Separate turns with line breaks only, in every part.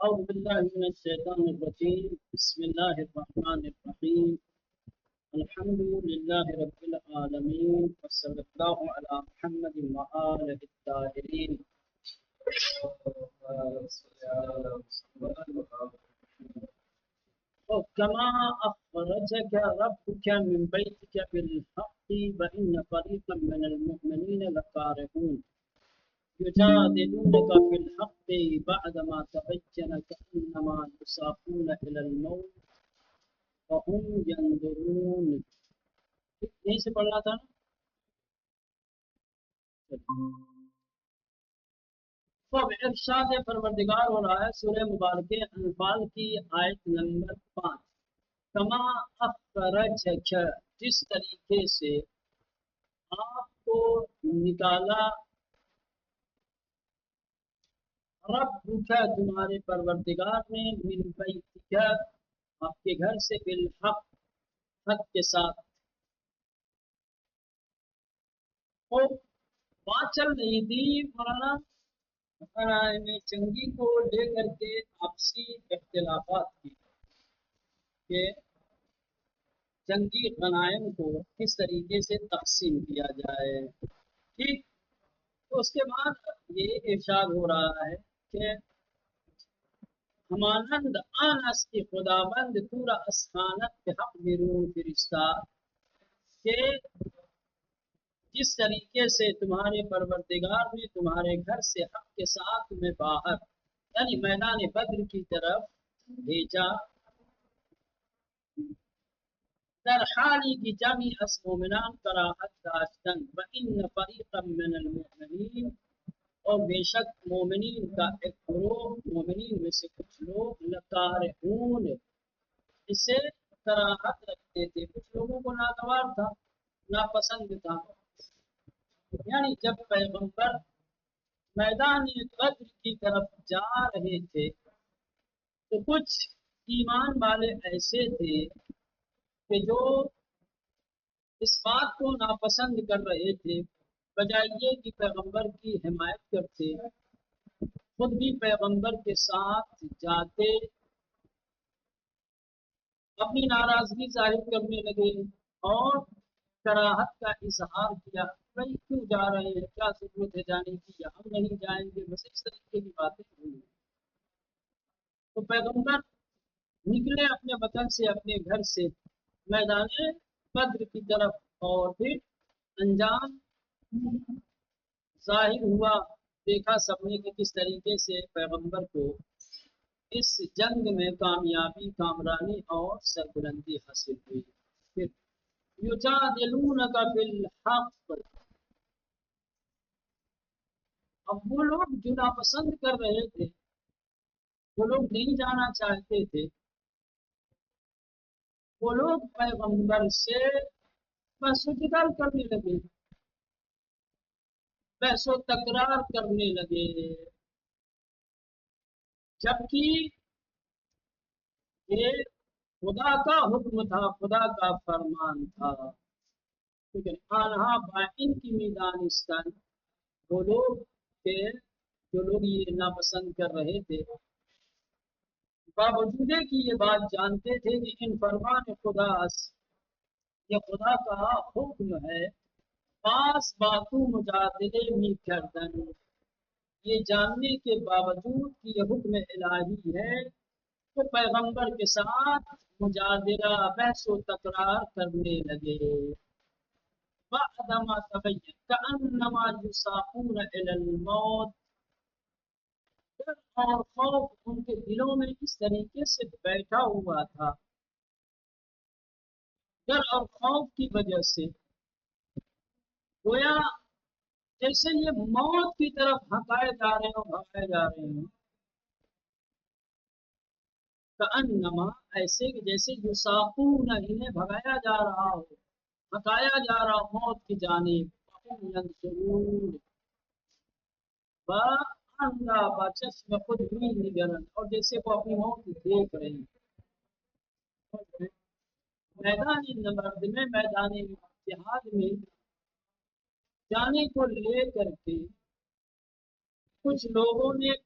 أعوذ بالله من الشيطان الرجيم بسم الله الرحمن الرحيم الحمد لله رب العالمين وصلى الله على محمد وآله الطاهرين كما أخرجك ربك من بيتك بالحق وإن فريقا من المؤمنين لكارهون يجادلونك في الحق بعدما تبين كأنما يساقون إلى الموت وهم ينظرون. یہیں سے پڑھنا تھا. اب ارشاد پروردگار ہو رہا ہے سورہ مبارک انفال کی آیت نمبر 5. کما اخرجک، جس طریقے سے آپ کو نکالا ربک، تمہارے پروردگار نے، من بیتک، آپ کے گھر سے، بالحق، حق کے ساتھ. اور بات چل رہی تھی مولانا چنگی کو لے کر کے آپسی اختلافات کی کہ جنگی غنائم کو کس طریقے سے تقسیم کیا جائے. ٹھیک، تو اس کے بعد یہ ارشاد ہو رہا ہے کہ ہمانند آنس کی خداوند تورا اسخانت کے حق بیرون فرشتہ، کہ جس طریقے سے تمہارے پروردگار نے تمہارے گھر سے حق کے ساتھ تمہیں باہر، یعنی میدان بدر کی طرف بھیجا. در حالی کی جمعی اس مومنان کراہت داشتن و ان فریقا من المؤمنین، اور بے شک مومنین کا ایک گروہ، مومنین میں سے کچھ لوگ، لکارہون، اس سے کراہت رکھتے تھے، کچھ لوگوں کو ناگوار تھا، ناپسند تھا. یعنی جب پیغمبر میدان بدر کی طرف جا رہے تھے تو کچھ ایمان والے ایسے تھے کہ جو اس بات کو ناپسند کر رہے تھے، بجائے یہ کہ پیغمبر کی حمایت کرتے خود بھی پیغمبر کے ساتھ جاتے، اپنی ناراضگی ظاہر کرنے لگے اور کراہت کا اظہار کیا. بھائی کیوں جا رہے ہیں، کیا ضرورت ہے جانے کی، یا ہم نہیں جائیں گے، بس اس طریقے کی باتیں ہوئی. تو پیغمبر نکلے اپنے وطن سے، اپنے گھر سے میدان بدر کی طرف، اور پھر انجام ظاہر ہوا، دیکھا سب نے کہ کس طریقے سے پیغمبر کو اس جنگ میں کامیابی، کامرانی اور سربلندی حاصل ہوئی. پھر یجادلونک بالحق، اب وہ لوگ جو ناپسند کر رہے تھے، وہ لوگ نہیں جانا چاہتے تھے، وہ لوگ پیغمبر سے بحث و جدال کرنے لگے، بحث و تکرار کرنے لگے، جبکہ یہ خدا کا حکم تھا، خدا کا فرمان تھا. لیکن آنہا بائن کی میدانستان، وہ لوگ تھے جو لوگ یہ ناپسند کر رہے تھے، باوجود کہ یہ بات جانتے تھے کہ ان فرمان خدا، یہ خدا کا حکم ہے، پاس باتوں مجادلے میں کردن، یہ جاننے کے باوجود کہ یہ حکم الہی ہے، تو پیغمبر کے ساتھ مجادلہ، بحث و تکرار کرنے لگے. بعدما تبین کأنما یساقون الی الموت، ڈر اور خوف ان کے دلوں میں اس طریقے سے بیٹھا ہوا تھا، ڈر اور خوف کی وجہ سے گویا جیسے یہ موت کی طرف ہکائے جا رہے ہوں، بھگائے جا رہے ہیں. کأنما، ایسے کہ جیسے یساقون، انہیں بھگایا جا رہا ہو، ہکایا جا رہا ہو موت کی جانب. وهم ينظرون، اندھا بچشم خود بھی نگرن، اور جیسے وہ اپنی موت دیکھ رہے ہیں. میدان نبرد میں، میدان جہاد میں جانے کو لے کر کے کچھ لوگوں نے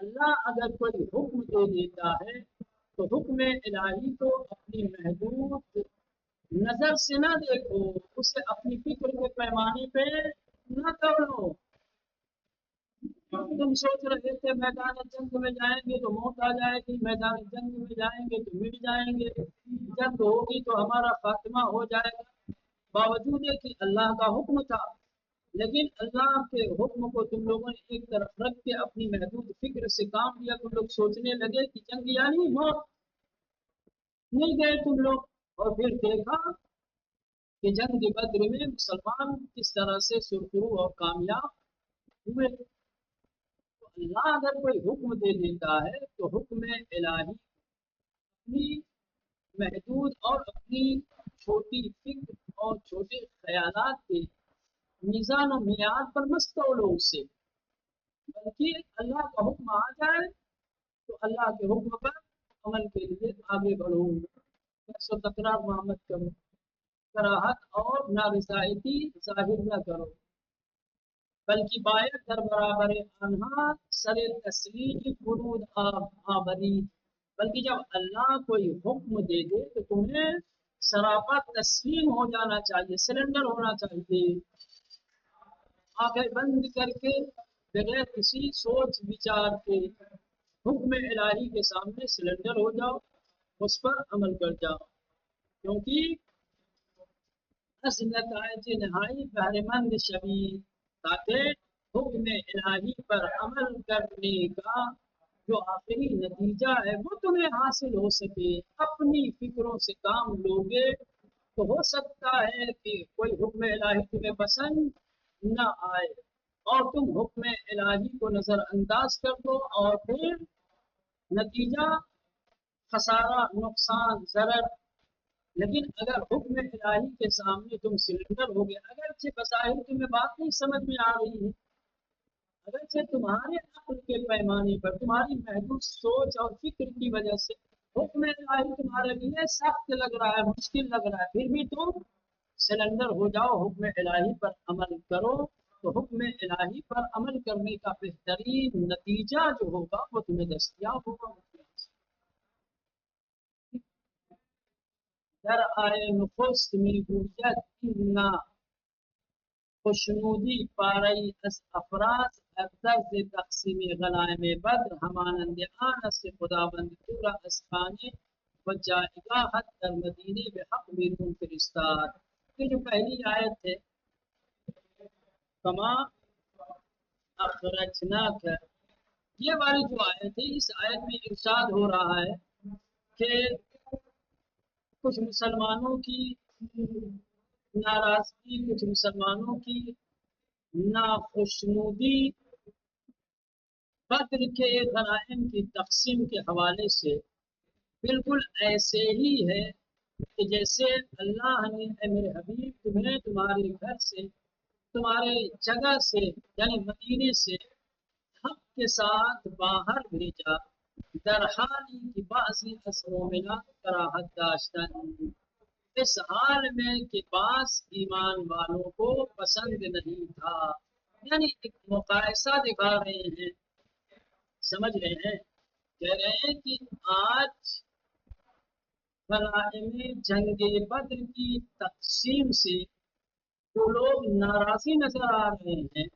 اللہ اگر کوئی حکم دے دیتا ہے تو حکم الہی کو اپنی محدود نظر سے نہ دیکھو، اسے اپنی فکر کے پیمانے پہ نہ توڑو۔ تم سوچ رہے تھے میدان جنگ میں جائیں گے تو موت آ جائے گی، میدان جنگ میں جائیں گے تو مٹ جائیں گے، جنگ ہوگی تو ہمارا خاتمہ ہو جائے گا۔ باوجود ہے کہ اللہ کا حکم تھا، لیکن اللہ کے حکم کو تم لوگوں نے ایک طرف رکھ کے اپنی محدود فکر سے کام لیا۔ تم لوگ سوچنے لگے کہ جنگ یعنی موت، نہیں گئے تم لوگ، اور پھر دیکھا کہ جنگ بدر میں مسلمان کس طرح سے سرخرو اور کامیاب ہوئے۔ تو اللہ اگر کوئی حکم دے دیتا ہے تو حکم الہی اپنی محدود اور اپنی چھوٹی فکر اور چھوٹے خیالات کے میزان و معیار پر مت تولو اسے، بلکہ اللہ کا حکم آ جائے تو اللہ کے حکم پر عمل کے لیے آگے بڑھو، بس و تکرار محمد کرو، کراہت اور نارضائیتی ظاہر نہ کرو، بلکہ باید در برابر آنہا سر تسلیم فرود آبدی۔ بلکہ جب اللہ کوئی حکم دے دے تو تمہیں سراپا تسلیم ہو جانا چاہیے، سرنڈر ہونا چاہیے، آنکھیں بند کر کے بغیر کسی سوچ وچار کے حکم الہی کے سامنے سرنڈر ہو جاؤ، اس پر عمل کر جاؤ، کیونکہ نتائج نہائی بہرے مند شبیر، تاکہ حکم الہی پر عمل کرنے کا جو آخری نتیجہ ہے وہ تمہیں حاصل ہو سکے۔ اپنی فکروں سے کام لوگے تو ہو سکتا ہے کہ کوئی حکم الہی تمہیں پسند نہ آئے اور تم حکم الہی کو نظر انداز کر دو، اور پھر نتیجہ خسارہ، نقصان، ضرر۔ لیکن اگر حکم الہی کے سامنے تم سرنڈر ہو گئے، اگرچہ بظاہر تمہیں بات نہیں سمجھ میں آ رہی ہے، اگرچہ تمہارے عقل کے پیمانے پر تمہاری محدود سوچ اور فکر کی وجہ سے حکم الہی تمہارے لیے سخت لگ رہا ہے، مشکل لگ رہا ہے، پھر بھی تم سرنڈر ہو جاؤ، حکم الہی پر عمل کرو، تو حکم الہی پر عمل کرنے کا بہترین نتیجہ جو ہوگا وہ تمہیں دستیاب ہوگا۔ در آئے نخست می گوید اینا خوشنودی پارئی از افراز ارتز تقسیم غنائم بدر همانند آن است که خداوند او را از خانه و جایگاهت در مدینے به حق بیرون فرستاد۔ یہ جو پہلی آیت ہے کما اخرجناک، یہ والی جو آیت ہے، اس آیت میں ارشاد ہو رہا ہے کہ کچھ مسلمانوں کی ناراضگی، کچھ مسلمانوں کی ناخوشنودی بدر کے غنائم کی تقسیم کے حوالے سے بالکل ایسے ہی ہے کہ جیسے اللہ نے اے میرے حبیب تمہیں تمہارے گھر سے، تمہارے جگہ سے یعنی مدینے سے حق کے ساتھ باہر بھیجا، در حالی کی بعضی از مومنان کراہت داشتن، اس حال میں کہ بعض ایمان والوں کو پسند نہیں تھا، یعنی ایک مقایسہ دکھا رہے ہیں، سمجھ رہے ہیں، کہہ رہے ہیں کہ آج غنائم جنگ بدر کی تقسیم سے جو لوگ ناراضی نظر آ رہے ہیں،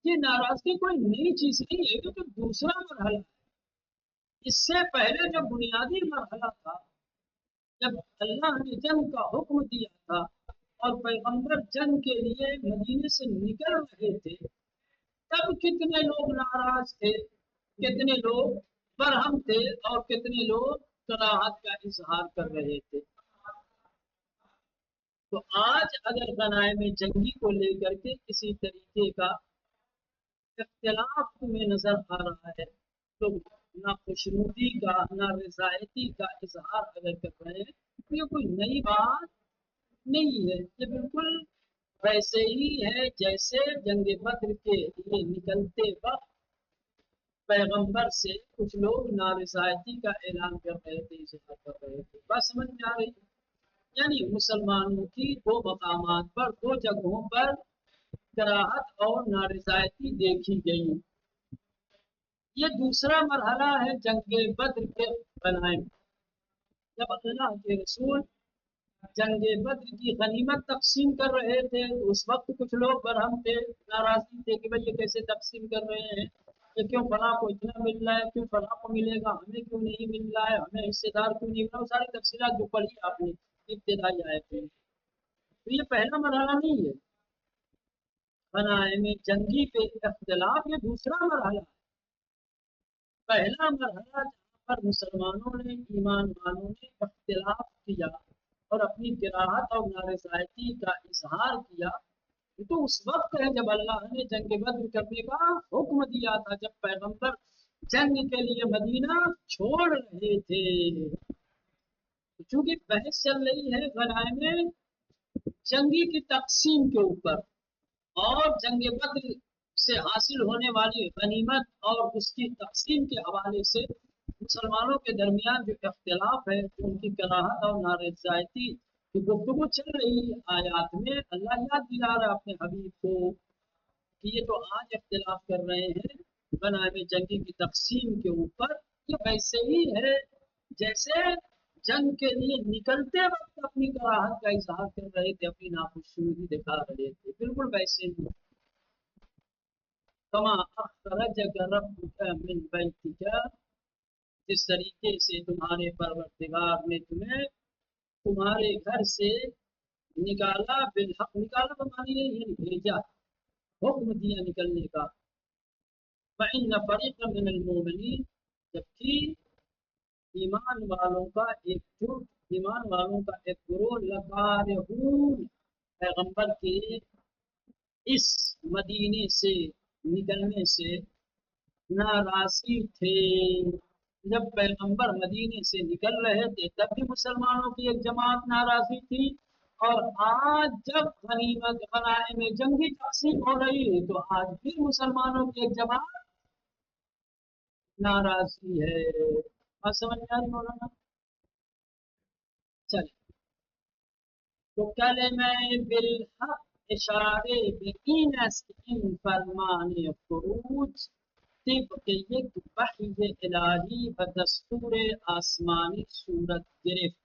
یہ ناراضگی کوئی نئی چیز نہیں ہے، کیونکہ دوسرا مرحلہ ہے۔ اس سے پہلے جو بنیادی مرحلہ تھا، جب اللہ نے جنگ کا حکم دیا تھا اور پیغمبر جنگ کے لیے مدینے سے نکل رہے تھے، تب کتنے لوگ ناراض تھے، کتنے لوگ برہم تھے اور کتنے لوگ کراہت کا اظہار کر رہے تھے۔ تو آج اگر غنائم جنگی کو لے کر کے کسی طریقے کا اختلاف تمہیں نظر آ رہا ہے تو نہ خوشنودی کا، نہ رضایتی کا اظہار اگر کر رہے ہیں تو یہ کوئی نئی بات نہیں ہے، یہ بالکل ویسے ہی ہے جیسے جنگ بدر کے لیے نکلتے وقت پیغمبر سے کچھ لوگ نارضایتی کا اعلان کر رہے تھے، اظہار کر رہے تھے۔ بات سمجھ میں آ رہی؟ یعنی مسلمانوں کی دو مقامات پر، دو جگہوں پر کراہت اور نارضایتی دیکھی گئی۔ یہ دوسرا مرحلہ ہے جنگ بدر کے غنائم۔ جب اللہ کے رسول جنگ بدر کی غنیمت تقسیم کر رہے تھے تو اس وقت کچھ لوگ برہم تھے، ناراضی تھے کہ بھئی یہ کیسے تقسیم کر رہے ہیں، کہ کیوں فلاں کو اتنا مل رہا ہے، کیوں فلاں کو ملے گا، ہمیں کیوں نہیں مل رہا ہے، ہمیں حصے دار کیوں نہیں مل رہا، وہ ساری تفصیلات جو پڑھی آپ نے ابتدائی آیت میں۔ تو یہ پہلا مرحلہ نہیں ہے، غنائم جنگی پہ اختلاف یہ دوسرا مرحلہ ہے۔ پہلا مرحلہ جہاں پر مسلمانوں نے، ایمان والوں نے اختلاف کیا اور اپنی کراہت اور نارضائیتی کا اظہار کیا، یہ تو اس وقت ہے جب اللہ نے جنگ بدر کرنے کا حکم دیا تھا، جب پیغمبر جنگ کے لیے مدینہ چھوڑ رہے تھے۔ چونکہ بحث چل رہی ہے غنائم جنگی کی تقسیم کے اوپر، اور جنگ بدر سے حاصل ہونے والی غنیمت اور اس کی تقسیم کے حوالے سے مسلمانوں کے درمیان جو اختلاف ہے، جو ان کی کراہت اور نارضائیتی کی گفتگو چل رہی آیات میں، اللہ یاد دلا رہا اپنے حبیب کو کہ یہ تو آج اختلاف کر رہے ہیں غنائم جنگی کی تقسیم کے اوپر، یہ ویسے ہی ہے جیسے جنگ کے لیے نکلتے وقت اپنی کراہت کا اظہار کر رہے تھے، اپنی ناخوشنودی دکھا رہے تھے، بالکل ویسے ہی۔ کما اخرجک ربک من بیتک، جس طریقے سے تمہارے پروردگار نے تمہیں تمہارے گھر سے نکالا، بالحق، نکالا تو معنی یہ بھیجا، حکم دیا نکلنے کا۔ فإن فريقا من المؤمنین، جبکہ ایمان والوں کا ایک جٹ، ایمان والوں کا ایک گروہ، لکارہون، پیغمبر کے اس مدینے سے نکلنے سے ناراضی تھے۔ جب پیغمبر مدینے سے نکل رہے تھے تب بھی مسلمانوں کی ایک جماعت ناراضی تھی، اور آج جب غنیمت غنائم جنگی تقسیم ہو رہی ہے تو آج بھی مسلمانوں کی ایک جماعت ناراضی ہے۔ بات سمجھ میں آ رہی مولانا؟ چلے تو کلمہ بالحق اشارے بین است ان فرمان خروج طبق یک وحی الہی و دستور آسمانی صورت گرفت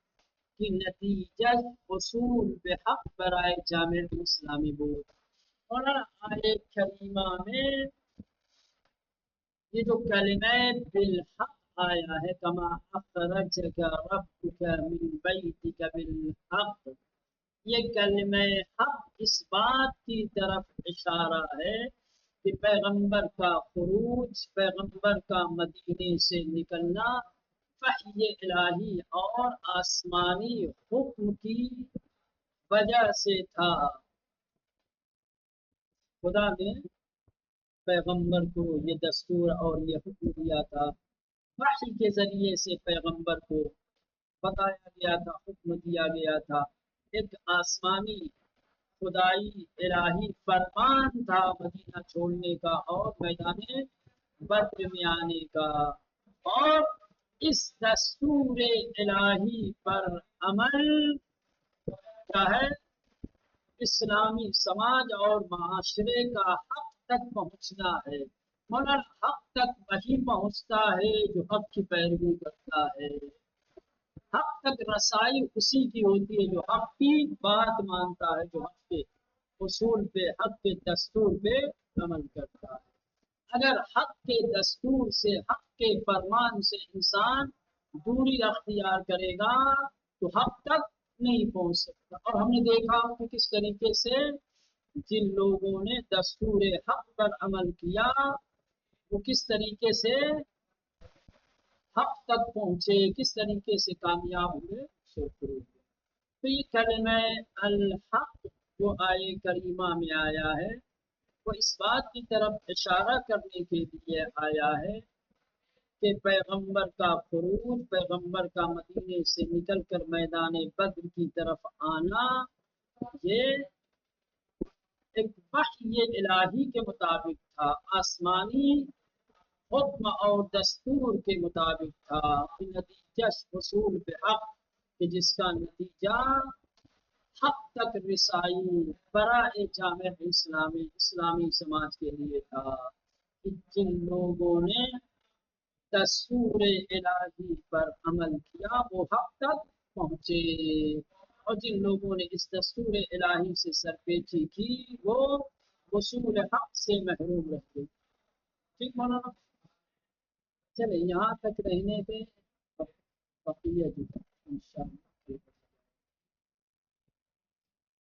کہ نتیجہ حصول بحق برائے جامع اسلامی بود۔ اور آیہ کریمہ میں یہ جو کلمہ بالحق آیا ہے، کما اخرجک ربک من بیتک بالحق، یہ کلمہ حق اس بات کی طرف اشارہ ہے کہ پیغمبر کا خروج، پیغمبر کا مدینے سے نکلنا وحی الہی اور آسمانی حکم کی وجہ سے تھا۔ خدا نے پیغمبر کو یہ دستور اور یہ حکم دیا تھا، وحی کے ذریعے سے پیغمبر کو بتایا گیا تھا، حکم دیا گیا تھا، ایک آسمانی خدائی الہی فرمان تھا مدینہ چھوڑنے کا اور میدان بدر میں آنے کا، اور اس دستور الہی پر عمل کیا ہے، اسلامی سماج اور معاشرے کا حق تک پہنچنا ہے۔ مگر حق تک وہی پہنچتا ہے جو حق کی پیروی کرتا ہے، حق تک رسائی اسی کی ہوتی ہے جو حق کی بات مانتا ہے، جو حق کے اصول پہ، حق کے دستور پہ عمل کرتا ہے۔ اگر حق کے دستور سے، حق کے فرمان سے انسان دوری اختیار کرے گا تو حق تک نہیں پہنچ سکتا۔ اور ہم نے دیکھا کہ کس طریقے سے جن لوگوں نے دستور حق پر عمل کیا وہ کس طریقے سے حق تک پہنچے، کس طریقے سے کامیاب ہوئے، شکر ہوئے۔ تو یہ کلمہ الحق جو آیہ کریمہ میں آیا ہے وہ اس بات کی طرف اشارہ کرنے کے لیے آیا ہے کہ پیغمبر کا خروج، پیغمبر کا مدینے سے نکل کر میدان بدر کی طرف آنا، یہ ایک وحی الہی کے مطابق تھا، آسمانی حکم اور دستور کے مطابق تھا، نتیجہ حصول بحق، کہ جس کا نتیجہ حق تک رسائی برائے جامع اسلامی سماج کے لیے تھا، کہ جن لوگوں نے دستور الہی پر عمل کیا وہ حق تک پہنچے، اور جن لوگوں نے اس دستور الہی سے سرپیچی کی وہ وصول حق سے محروم رہ گئے۔ ٹھیک مولانا، چلے یہاں تک رہنے پہ بقیہ جو انشاءاللہ